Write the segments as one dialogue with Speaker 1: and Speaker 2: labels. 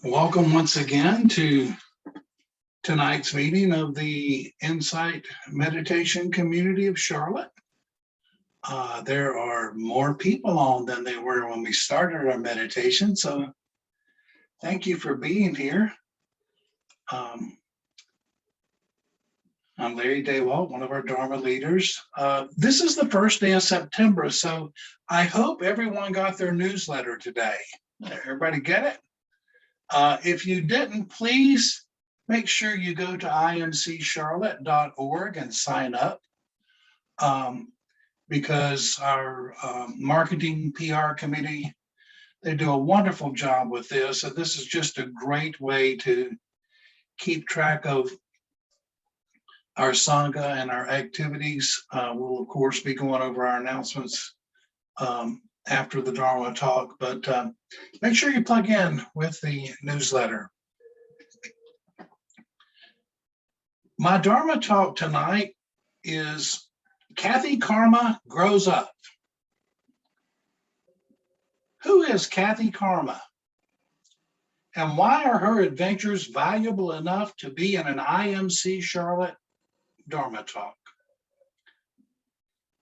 Speaker 1: Welcome once again to tonight's meeting of the Insight Meditation Community of Charlotte. There are more people on than there were when we started our meditation, so thank you for being here. I'm Larry Dawalt, one of our Dharma leaders. This is the first day of September, so I hope everyone got their newsletter today. Everybody get it? If you didn't, please make sure you go to imccharlotte.org and sign up, because our marketing PR committee, they do a wonderful job with this. And this is just a great way to keep track of our Sangha and our activities. We'll, of course, be going over our announcements after the Dharma talk, but make sure you plug in with the newsletter. My Dharma talk tonight is Kathy Karma Grows Up. Who is Kathy Karma? And why are her adventures valuable enough to be in an IMC Charlotte Dharma talk?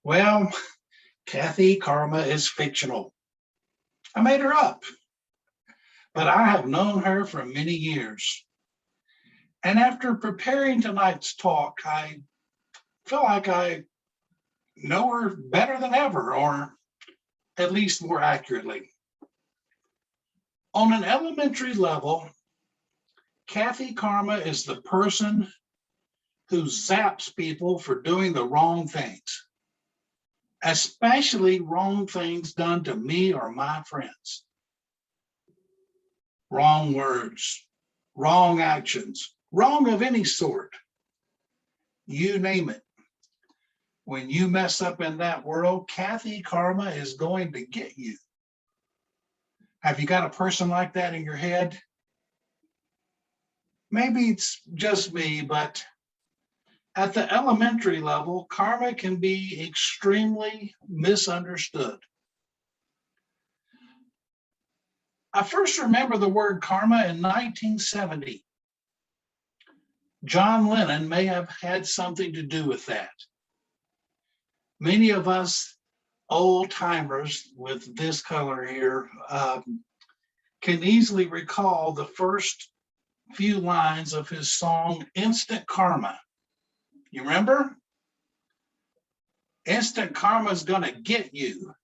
Speaker 1: Well, Kathy Karma is fictional. I made her up, but I have known her for many years. And after preparing tonight's talk, I feel like I know her better than ever, or at least more accurately. On an elementary level, Kathy Karma is the person who zaps people for doing the wrong things, especially wrong things done to me or my friends. Wrong words, wrong actions, wrong of any sort. You name it. When you mess up in that world, Kathy Karma is going to get you. Have you got a person like that in your head? Maybe it's just me, but at the elementary level, karma can be extremely misunderstood. I first remember the word karma in 1970. John Lennon may have had something to do with that. Many of us old timers with this color here can easily recall the first few lines of his song, Instant Karma. You remember? Instant karma is going to get you,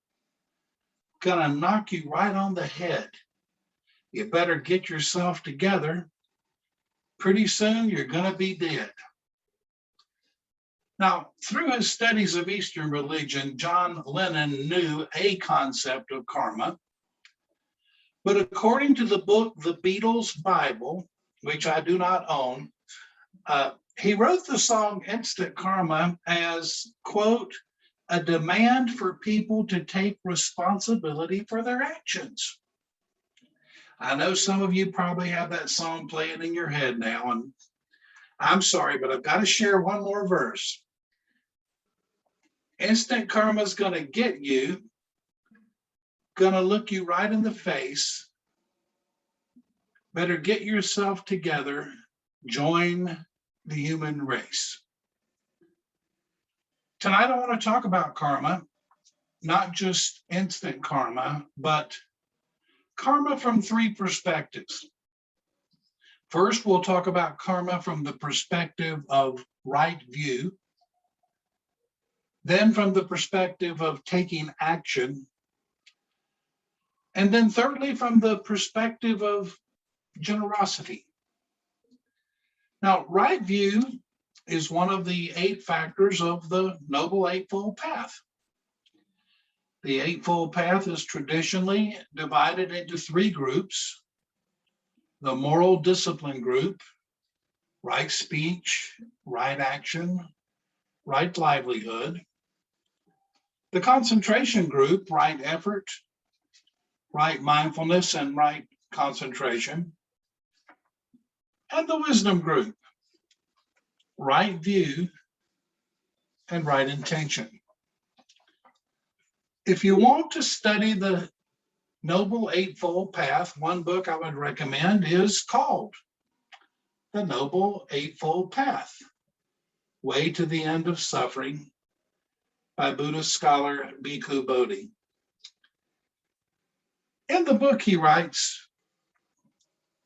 Speaker 1: going to knock you right on the head. You better get yourself together. Pretty soon you're going to be dead. Now, through his studies of Eastern religion, John Lennon knew a concept of karma. But according to the book, The Beatles' Bible, which I do not own, he wrote the song Instant Karma as, quote, a demand for people to take responsibility for their actions. I know some of you probably have that song playing in your head now, and I'm sorry, but I've got to share one more verse. Instant karma is going to get you, going to look you right in the face. Better get yourself together, join the human race. Tonight, I want to talk about karma, not just instant karma, but karma from three perspectives. First, we'll talk about karma from the perspective of right view, then from the perspective of taking action, and then thirdly, from the perspective of generosity. Now, right view is one of the 8 factors of the Noble Eightfold Path. The Eightfold Path is traditionally divided into 3 groups: the moral discipline group, right speech, right action, right livelihood; the concentration group, right effort, right mindfulness, and right concentration; and the wisdom group, right view and right intention. If you want to study the Noble Eightfold Path, one book I would recommend is called The Noble Eightfold Path, Way to the End of Suffering by Buddhist scholar Bhikkhu Bodhi. In the book, he writes,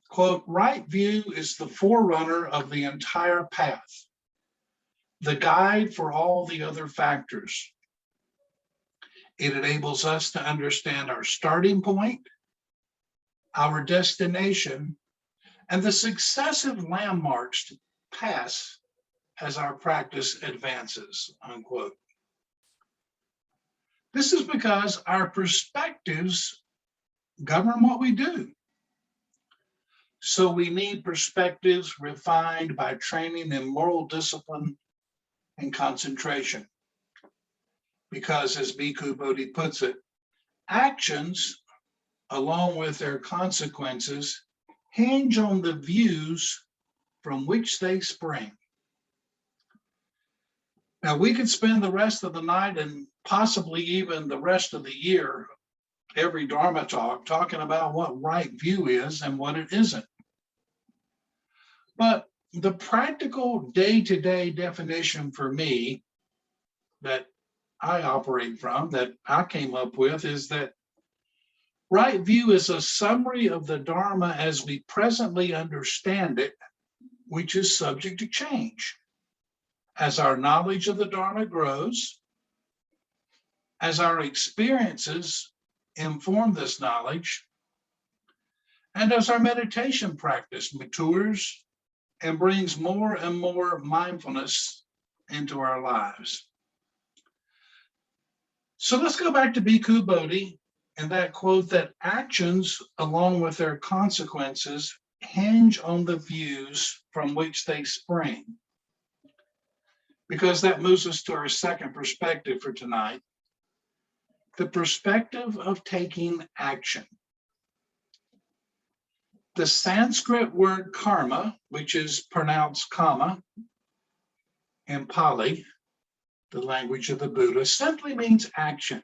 Speaker 1: quote, right view is the forerunner of the entire path, the guide for all the other factors. It enables us to understand our starting point, our destination, and the successive landmarks to pass as our practice advances, unquote. This is because our perspectives govern what we do. So we need perspectives refined by training in moral discipline and concentration. Because, as Bhikkhu Bodhi puts it, actions, along with their consequences, hinge on the views from which they spring. Now, we could spend the rest of the night and possibly even the rest of the year, every Dharma talk, talking about what right view is and what it isn't. But the practical day-to-day definition for me that I operate from, that I came up with, is that right view is a summary of the Dharma as we presently understand it, which is subject to change. As our knowledge of the Dharma grows, as our experiences inform this knowledge, and as our meditation practice matures and brings more and more mindfulness into our lives. So let's go back to Bhikkhu Bodhi and that quote that actions, along with their consequences, hinge on the views from which they spring. Because that moves us to our second perspective for tonight, the perspective of taking action. The Sanskrit word karma, which is pronounced kama in Pali, the language of the Buddha, simply means action.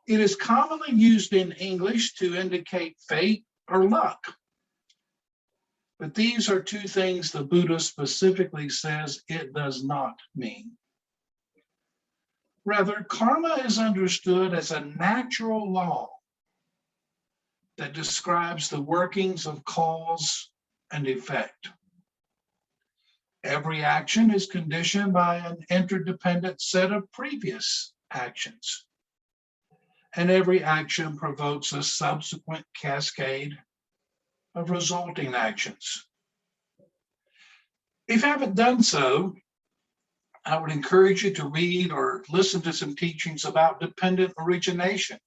Speaker 1: It is commonly used in English to indicate fate or luck. But these are two things the Buddha specifically says it does not mean. Rather, karma is understood as a natural law that describes the workings of cause and effect. Every action is conditioned by an interdependent set of previous actions, and every action provokes a subsequent cascade of resulting actions. If you haven't done so, I would encourage you to read or listen to some teachings about dependent origination,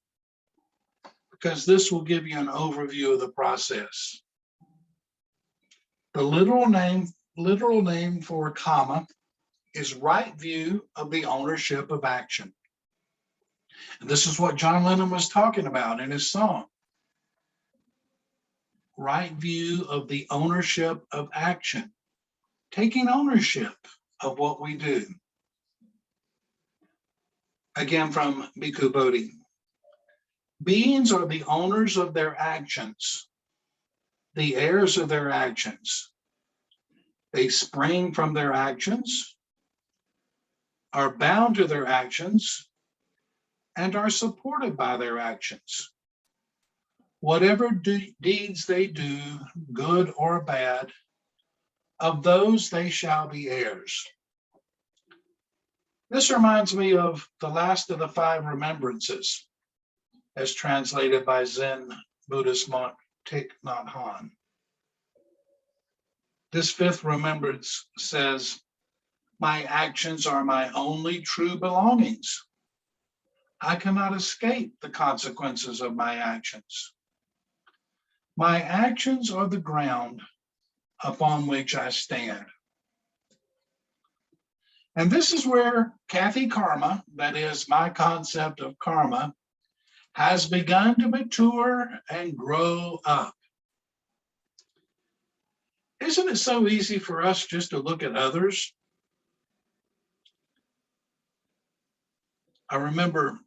Speaker 1: because this will give you an overview of the process. The literal name for karma is right view of the ownership of action. And this is what John Lennon was talking about in his song. Right view of the ownership of action, taking ownership of what we do. Again, from Bhikkhu Bodhi. Beings are the owners of their actions, the heirs of their actions. They spring from their actions, are bound to their actions, and are supported by their actions. Whatever deeds they do, good or bad, of those they shall be heirs. This reminds me of the last of the 5 remembrances, as translated by Zen Buddhist monk Thich Nhat Hanh. This 5th remembrance says, my actions are my only true belongings. I cannot escape the consequences of my actions. My actions are the ground upon which I stand. And this is where Kathy Karma, that is my concept of karma, has begun to mature and grow up. Isn't it so easy for us just to look at others? I remember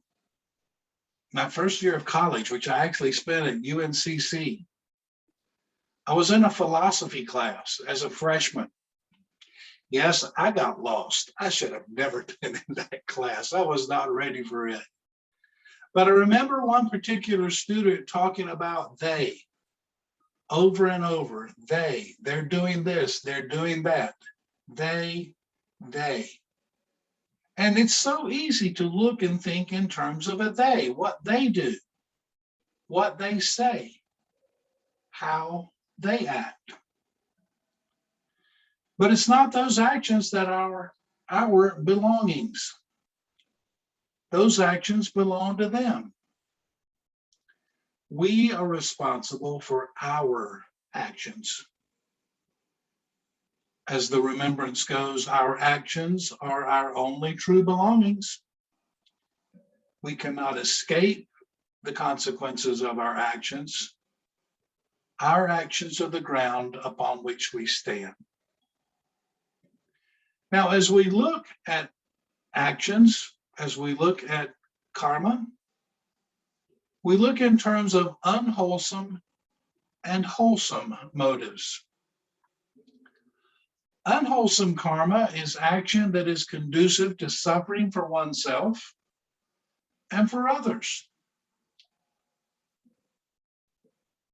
Speaker 1: my first year of college, which I actually spent at UNCC, I was in a philosophy class as a freshman. Yes, I got lost. I should have never been in that class. I was not ready for it. But I remember one particular student talking about they over and over. They're doing this, they're doing that. They. And it's so easy to look and think in terms of a they, what they do, what they say, how they act. But it's not those actions that are our belongings. Those actions belong to them. We are responsible for our actions. As the remembrance goes, our actions are our only true belongings. We cannot escape the consequences of our actions. Our actions are the ground upon which we stand. Now, as we look at actions, as we look at karma, we look in terms of unwholesome and wholesome motives. Unwholesome karma is action that is conducive to suffering for oneself and for others,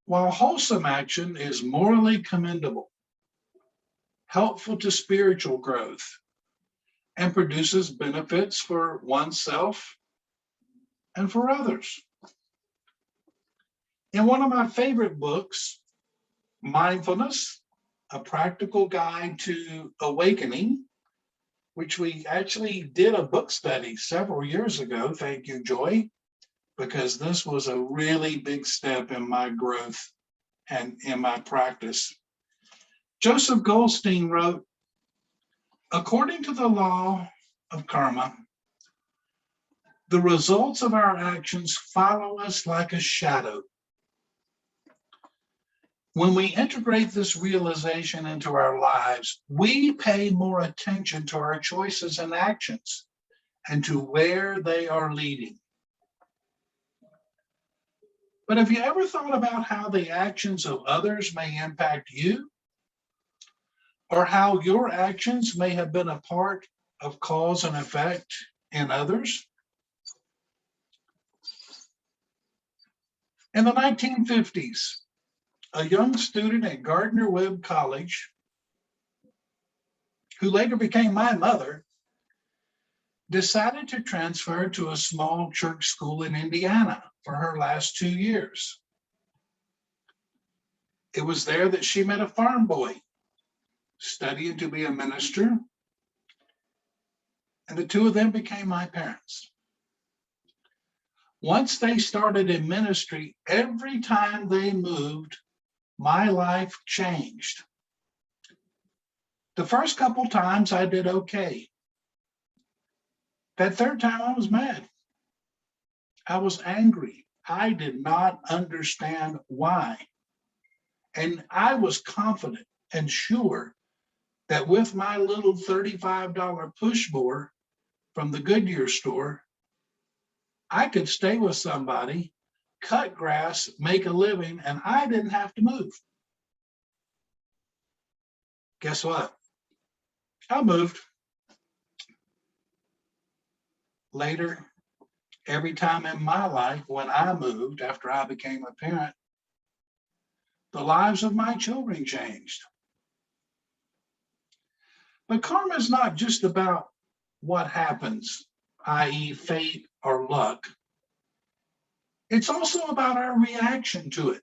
Speaker 1: while wholesome action is morally commendable, helpful to spiritual growth, and produces benefits for oneself and for others. In one of my favorite books, Mindfulness, A Practical Guide to Awakening, which we actually did a book study several years ago, thank you, Joy, because this was a really big step in my growth and in my practice. Joseph Goldstein wrote, according to the law of karma, the results of our actions follow us like a shadow. When we integrate this realization into our lives, we pay more attention to our choices and actions and to where they are leading. But have you ever thought about how the actions of others may impact you? Or how your actions may have been a part of cause and effect in others? In the 1950s, a young student at Gardner-Webb College, who later became my mother, decided to transfer to a small church school in Indiana for her last 2 years. It was there that she met a farm boy, studying to be a minister, and the two of them became my parents. Once they started in ministry, every time they moved, my life changed. The first couple times I did okay. That third time I was mad. I was angry. I did not understand why. And I was confident and sure that with my little $35 push mower from the Goodyear store, I could stay with somebody, cut grass, make a living, and I didn't have to move. Guess what? I moved. Later, every time in my life when I moved after I became a parent, the lives of my children changed. But karma is not just about what happens, i.e., fate or luck. It's also about our reaction to it.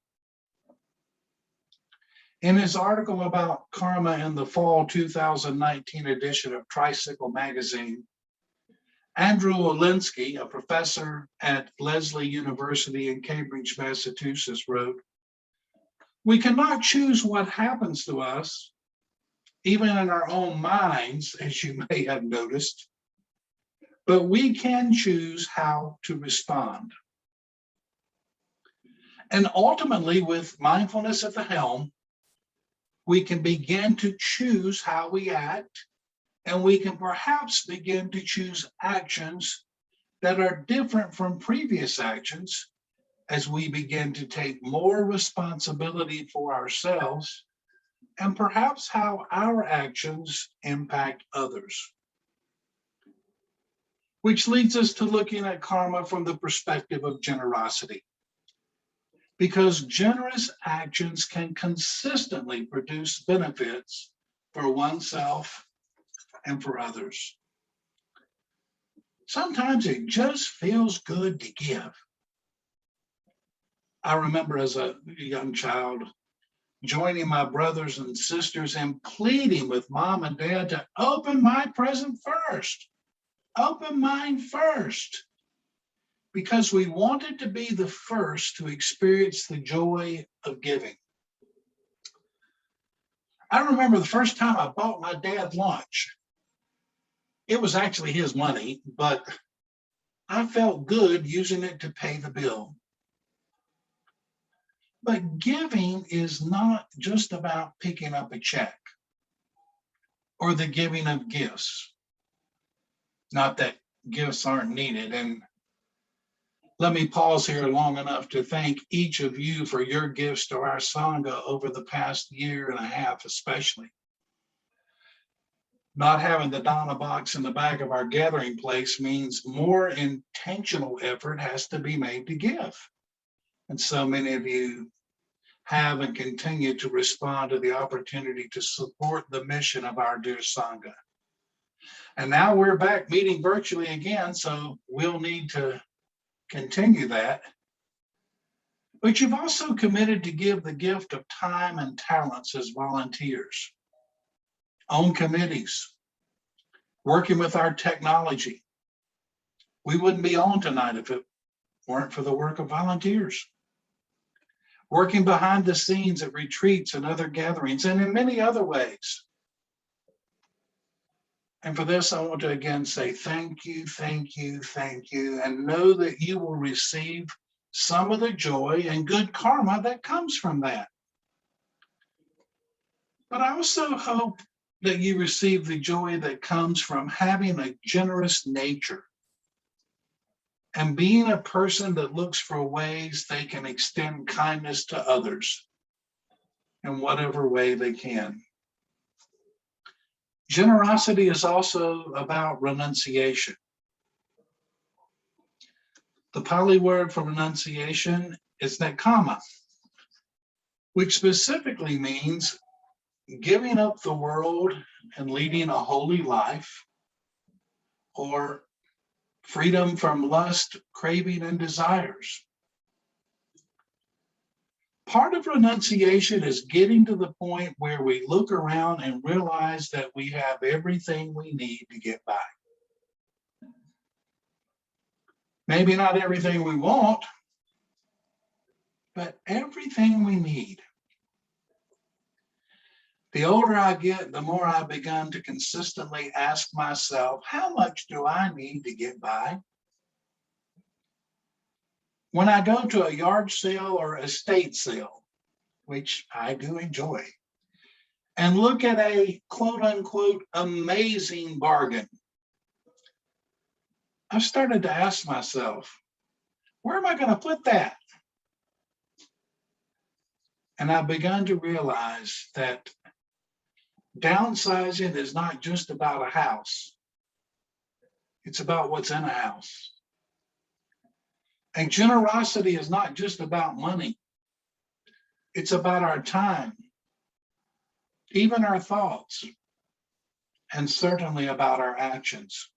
Speaker 1: In his article about karma in the fall 2019 edition of Tricycle magazine, Andrew Olinsky, a professor at Lesley University in Cambridge, Massachusetts, wrote, we cannot choose what happens to us, even in our own minds, as you may have noticed, but we can choose how to respond. And ultimately, with mindfulness at the helm, we can begin to choose how we act, and we can perhaps begin to choose actions that are different from previous actions as we begin to take more responsibility for ourselves and perhaps how our actions impact others. Which leads us to looking at karma from the perspective of generosity. Because generous actions can consistently produce benefits for oneself and for others. Sometimes it just feels good to give. I remember as a young child joining my brothers and sisters and pleading with mom and dad to open my present first, open mine first, because we wanted to be the first to experience the joy of giving. I remember the first time I bought my dad lunch. It was actually his money, but I felt good using it to pay the bill. But giving is not just about picking up a check or the giving of gifts. Not that gifts aren't needed. And let me pause here long enough to thank each of you for your gifts to our Sangha over the past year and a half, especially. Not having the Dana box in the back of our gathering place means more intentional effort has to be made to give. And so many of you have and continue to respond to the opportunity to support the mission of our dear Sangha. And now we're back meeting virtually again, so we'll need to continue that. But you've also committed to give the gift of time and talents as volunteers, on committees, working with our technology. We wouldn't be on tonight if it weren't for the work of volunteers. Working behind the scenes at retreats and other gatherings, and in many other ways. And for this, I want to again say thank you, thank you, thank you, and know that you will receive some of the joy and good karma that comes from that. But I also hope that you receive the joy that comes from having a generous nature and being a person that looks for ways they can extend kindness to others in whatever way they can. Generosity is also about renunciation. The Pali word for renunciation is nekkhamma, which specifically means giving up the world and leading a holy life, or freedom from lust, craving, and desires. Part of renunciation is getting to the point where we look around and realize that we have everything we need to get by. Maybe not everything we want, but everything we need. The older I get, the more I've begun to consistently ask myself, how much do I need to get by? When I go to a yard sale or estate sale, which I do enjoy, and look at a quote unquote amazing bargain, I've started to ask myself, where am I going to put that? And I've begun to realize that downsizing is not just about a house. It's about what's in a house. And generosity is not just about money. It's about our time, even our thoughts, and certainly about our actions.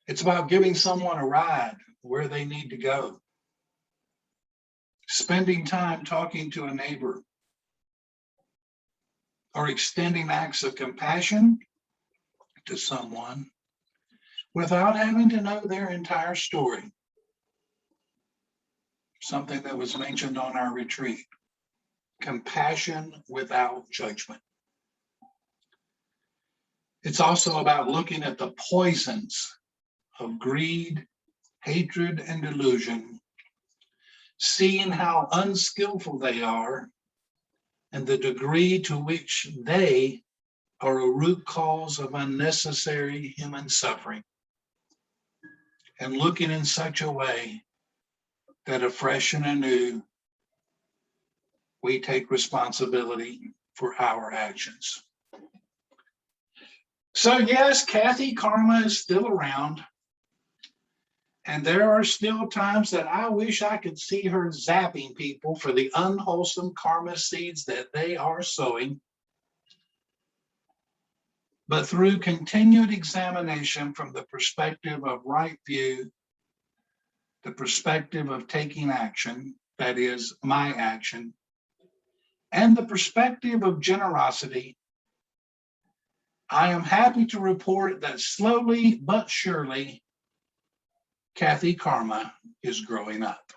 Speaker 1: It's about giving someone a ride where they need to go, spending time talking to a neighbor, or extending acts of compassion to someone without having to know their entire story. Something that was mentioned on our retreat, compassion without judgment. It's also about looking at the poisons of greed, hatred, and delusion, seeing how unskillful they are and the degree to which they are a root cause of unnecessary human suffering. and looking in such a way that afresh and anew, we take responsibility for our actions. So yes, Kathy Karma is still around. And there are still times that I wish I could see her zapping people for the unwholesome karma seeds that they are sowing. But through continued examination from the perspective of right view, the perspective of taking action, that is my action, and the perspective of generosity, I am happy to report that slowly but surely, Kathy Karma is growing up.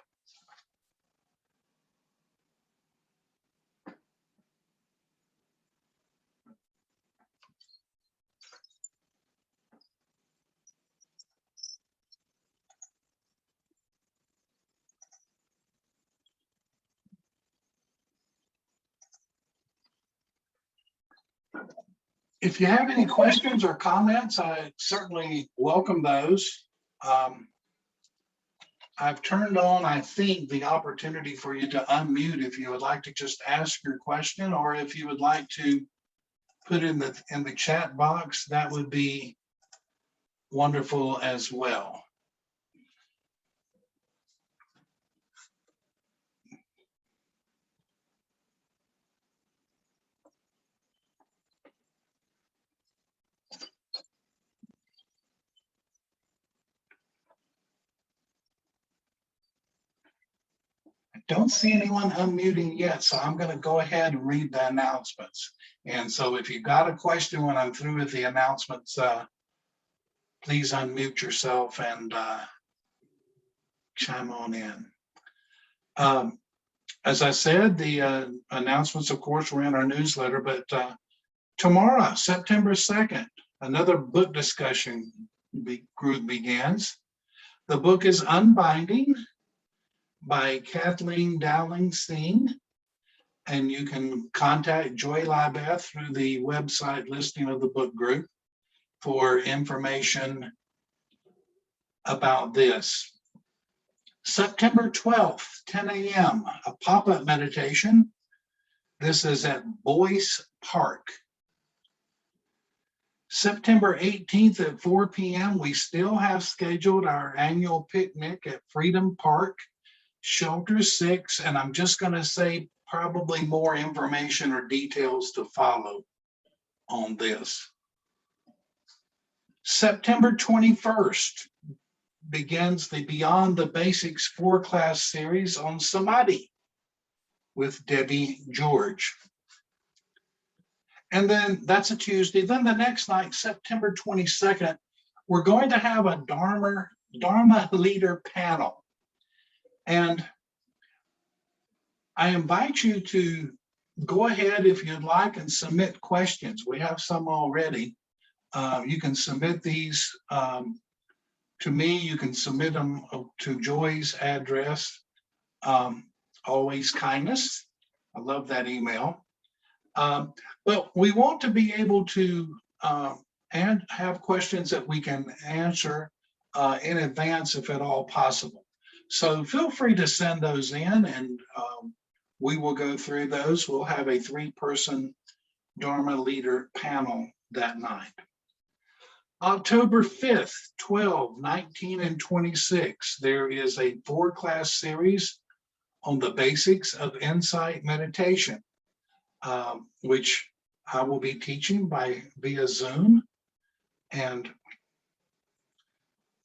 Speaker 1: If you have any questions or comments, I certainly welcome those. I've turned on, I think, the opportunity for you to unmute if you would like to just ask your question, or if you would like to put in the chat box, that would be wonderful as well. I don't see anyone unmuting yet, so I'm going to go ahead and read the announcements. And so if you've got a question when I'm through with the announcements, please unmute yourself and chime on in. As I said, the announcements, of course, were in our newsletter, but tomorrow, September 2nd, another book discussion group begins. The book is Unbinding by Kathleen Dowling Steen, and you can contact Joy Libeth through the website listing of the book group for information about this. September 12th, 10 a.m., a pop-up meditation. This is at Boyce Park. September 18th at 4 p.m., we still have scheduled our annual picnic at Freedom Park, Shelter 6, and I'm just going to say probably more information or details to follow on this. September 21st begins the Beyond the Basics 4-class series on Samadhi with Debbie George. And then that's a Tuesday. Then the next night, September 22nd, we're going to have a Dharma leader panel. And I invite you to go ahead if you'd like and submit questions. We have some already. You can submit these to me. You can submit them to Joy's address, Always Kindness. I love that email. But we want to be able to and have questions that we can answer in advance if at all possible. So feel free to send those in, and we will go through those. We'll have a 3-person Dharma leader panel that night. October 5th, 12, 19, and 26, there is a 4-class series on the basics of insight meditation, which I will be teaching via Zoom, and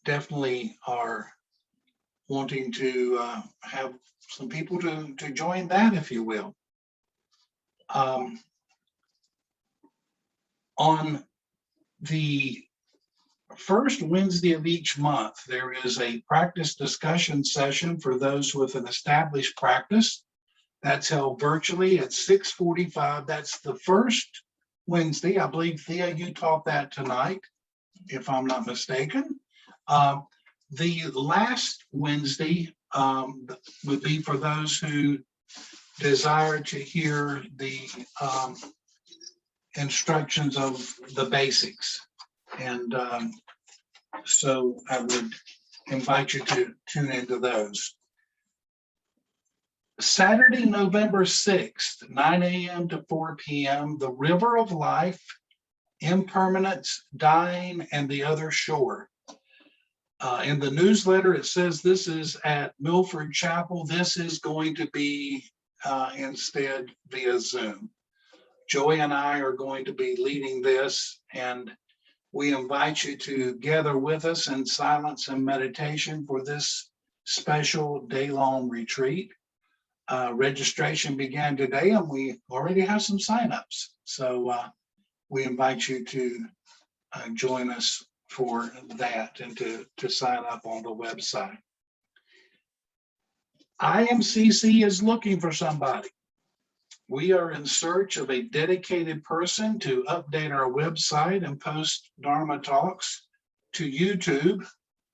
Speaker 1: definitely are wanting to have some people to join that, if you will. On the first Wednesday of each month, there is a practice discussion session for those with an established practice. That's held virtually at 6:45. That's the first Wednesday. I believe, Thea, you taught that tonight, if I'm not mistaken. The last Wednesday would be for those who desire to hear the instructions of the basics. And so I would invite you to tune into those. Saturday, November 6th, 9 a.m. to 4 p.m., The River of Life, Impermanence, Dying, and the Other Shore. In the newsletter, it says this is at Milford Chapel. This is going to be instead via Zoom. Joey and I are going to be leading this, and we invite you to gather with us in silence and meditation for this special day-long retreat. Registration began today, and we already have some signups. So we invite you to join us for that and to sign up on the website. IMCC is looking for somebody. We are in search of a dedicated person to update our website and post Dharma talks to YouTube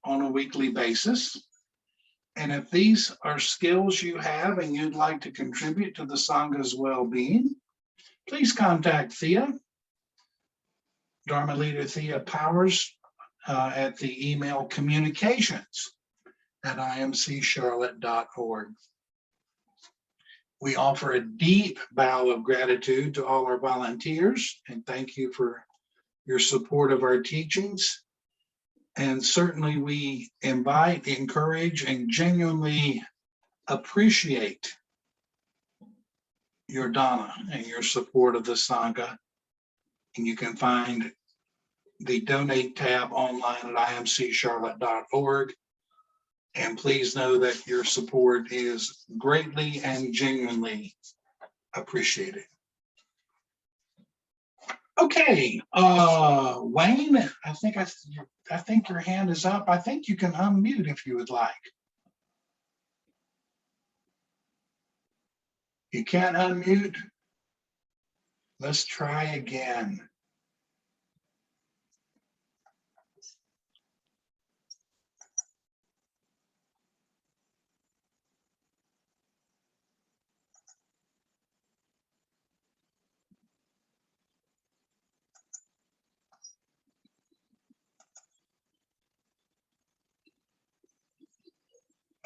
Speaker 1: on a weekly basis. And if these are skills you have and you'd like to contribute to the Sangha's well-being, please contact Thea, Dharma leader Thea Powers, at the email communications@imccharlotte.org. We offer a deep bow of gratitude to all our volunteers, and thank you for your support of our teachings. And certainly we invite, encourage, and genuinely appreciate your dana and your support of the Sangha. And you can find the donate tab online at imccharlotte.org. And please know that your support is greatly and genuinely appreciated. Okay, Wayne, I think your hand is up. I think you can unmute if you would like. You can't unmute? Let's try again.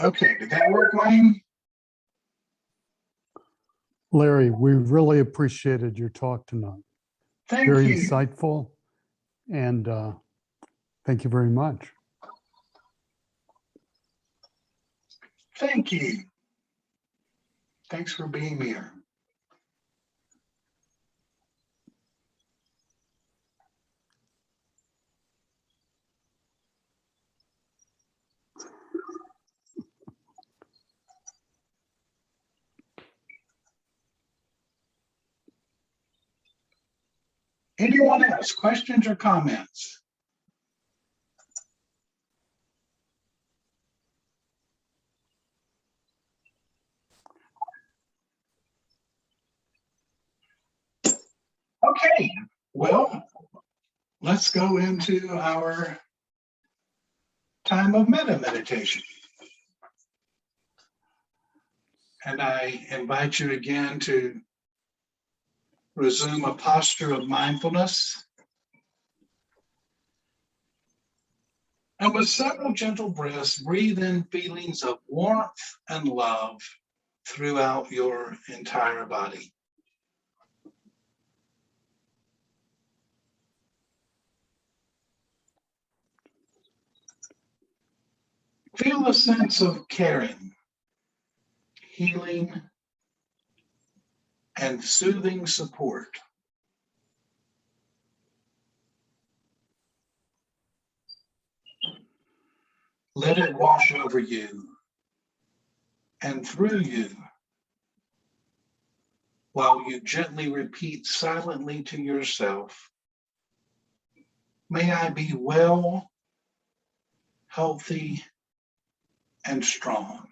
Speaker 1: Okay, did that work, Wayne?
Speaker 2: Larry, we really appreciated your talk tonight.
Speaker 1: Thank
Speaker 2: Very
Speaker 1: you.
Speaker 2: insightful, and thank you very much.
Speaker 1: Thank you. Thanks for being here. Anyone else, questions or comments? Okay, well, let's go into our time of meditation. And I invite you again to resume a posture of mindfulness. And with several gentle breaths, breathe in feelings of warmth and love throughout your entire body. Feel a sense of caring, healing, and soothing support. Let it wash over you and through you while you gently repeat silently to yourself, may I be well, healthy, and strong.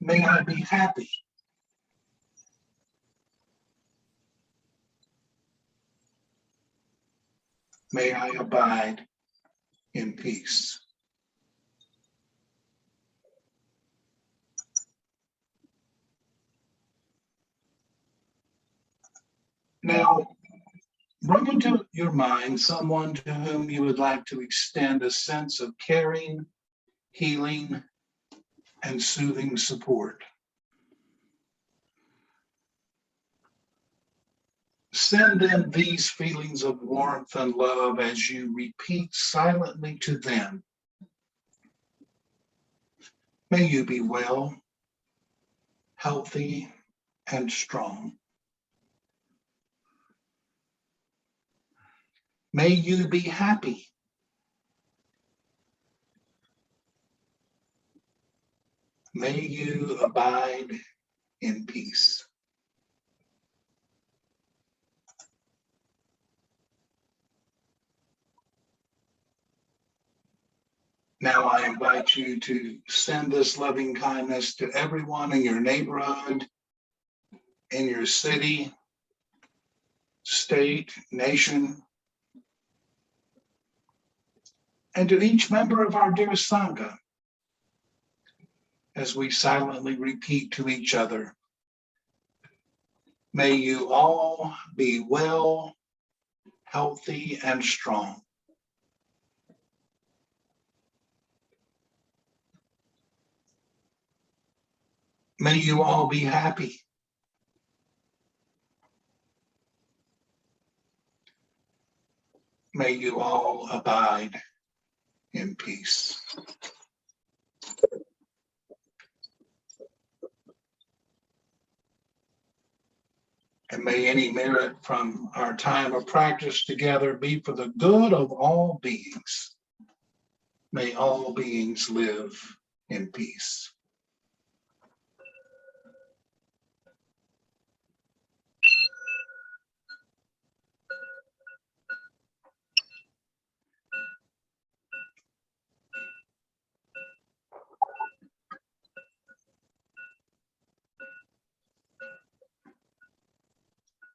Speaker 1: May I be happy. May I abide in peace. Now, Bring into your mind someone to whom you would like to extend a sense of caring, healing, and soothing support. Send them these feelings of warmth and love as you repeat silently to them. May you be well, healthy, and strong. May you be happy. May you abide in peace. Now I invite you to send this loving kindness to everyone in your neighborhood, in your city, state, nation, and to each member of our dear Sangha as we silently repeat to each other, may you all be well, healthy, and strong. May you all be happy. May you all abide in peace. And may any merit from our time of practice together be for the good of all beings. May all beings live in peace.